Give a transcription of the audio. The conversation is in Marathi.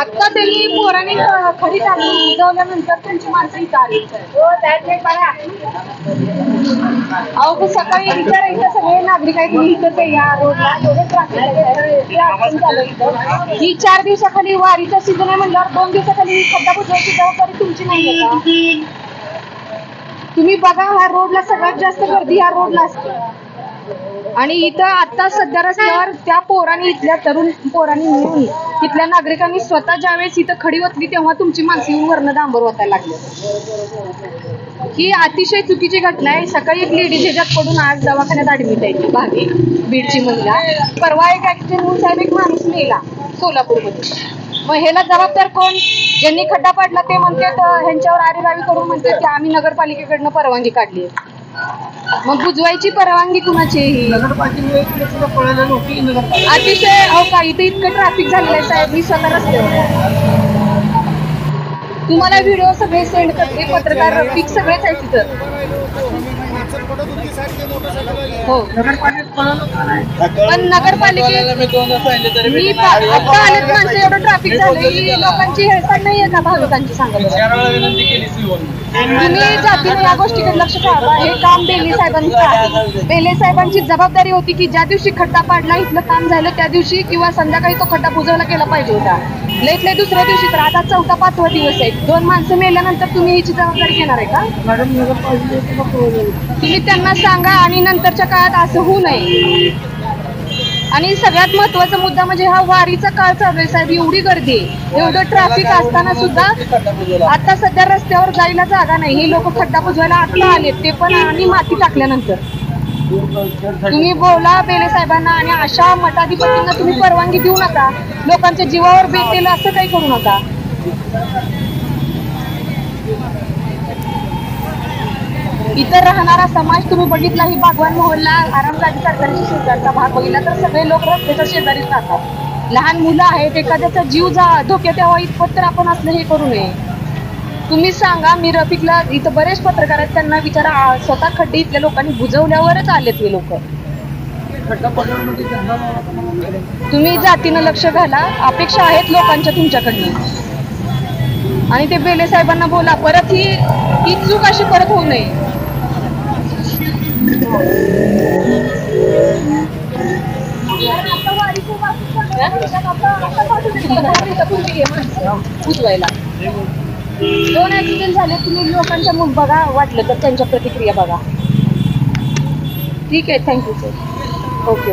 आता त्यांनी पोराने खडी टाकून बुजवल्यानंतर त्यांची माणसं इथं आली. अहो सकाळी इथं सगळे नागरिक आहेत, मी इथंच आहे या रोडला. एवढं ट्रॅफिक ही 4 दिवसाखाली वारीचा सीझन आहे म्हणल्यावर 2 दिवसाखाली खड्डा बुजवायची जबाबदारी तुमची नाही का? तुम्ही बघा, ह्या रोडला सगळ्यात जास्त गर्दी ह्या रोडला असते. आणि इथं आता सध्या रस्त्यावर त्या पोरांनी, इथल्या तरुण पोरांनी मिळून इथल्या नागरिकांनी स्वतः ज्यावेळेस इथं खडी ओतली तेव्हा तुमची माणसं येऊन वरनं डांबर ओतायला लागले. ही अतिशय चुकीची घटना आहे. सकाळी एक लेडीज ह्याच्यात पडून आज दवाखान्यात ऍडमिट आहे, भागी बीडची महिला. परवा एक ऍक्सिडेंट होऊन साहेब एक माणूस मेला सोलापूरमध्ये. मग ह्याला जबाबदार कोण? ज्यांनी खड्डा पाडला ते म्हणतात ह्यांच्यावर आरेरावी करून म्हणतात की आम्ही नगरपालिकेकडनं परवानगी काढली. मग बुजवायची परवानगी कुणाची? ही अतिशय अहो का इथे इतकं ट्रॅफिक झालेलं आहे साहेब. मी स्वतः रस्त्यावर तुम्हाला व्हिडिओ सगळे सेंड करते, पत्रकार रफिक सगळेच आहे तिथं. हो, पण नगरपालिकेत मी आता आलेत माणसं, एवढं ट्रॅफिक झालं. ही लोकांची हेळसांड नाहीये का भाविकांची? सांगा तुम्ही जातीने या गोष्टीकडे लक्ष ठेवा. हे काम बेले साहेबांचं आहे. बेले साहेबांची जबाबदारी होती की ज्या दिवशी खड्डा पाडला, इथलं काम झालं त्या दिवशी किंवा संध्याकाळी तो खड्डा बुजवला गेला पाहिजे होता. लईत लई दुसऱ्या दिवशी. तर आता 4था 5वा दिवस आहे. 2 माणसं मेल्यानंतर तुम्ही ह्याची जबाबदारी घेणार आहे का? तुम्ही त्यांना सांगा आणि नंतरच्या काळात असं होऊ नये. आणि सगळ्यात महत्वाचा मुद्दा म्हणजे हा वारीचा काळ चालू आहे साहेब. एवढी गर्दी, एवढं ट्रॅफिक असताना सुद्धा आता सध्या रस्त्यावर जायला जागा नाही. हे लोक खड्डा बुजवायला आता आलेत, ते पण आणि माती टाकल्यानंतर. तुम्ही बोला बेले साहेबांना आणि अशा मठाधिपतींना तुम्ही परवानगी देऊ नका. लोकांच्या जीवावर बेतेल असं काही करू नका. इतर राहणारा समाज तुम्ही बघितला, ही बागवान मोहल्ला आरामदायी सरकारच्या शेजारचा भाग बघितला तर सगळे लोक रस्त्याच्या शेजारीच राहतात. लहान मुलं आहेत, एखाद्याचा जीव धोक्यात यावा इतपत तर आपण असलं हे करू नये. तुम्ही सांगा. मी रफिकला इथं बरेच पत्रकार आहेत, त्यांना विचारा. स्वतः खड्डे इथल्या लोकांनी बुजवल्यावरच आलेत हे लोक. तुम्ही जातीनं लक्ष घाला. अपेक्षा आहेत लोकांच्या तुमच्याकडनं. आणि ते बेले साहेबांना बोला परत ही चूक अशी परत होऊ नये. बुजवायला 2 ऍक्सिडेंट झाले. तुम्ही लोकांच्या मुख बघा, वाटलं तर त्यांच्या प्रतिक्रिया बघा. ठीक आहे, थँक्यू सर. ओके.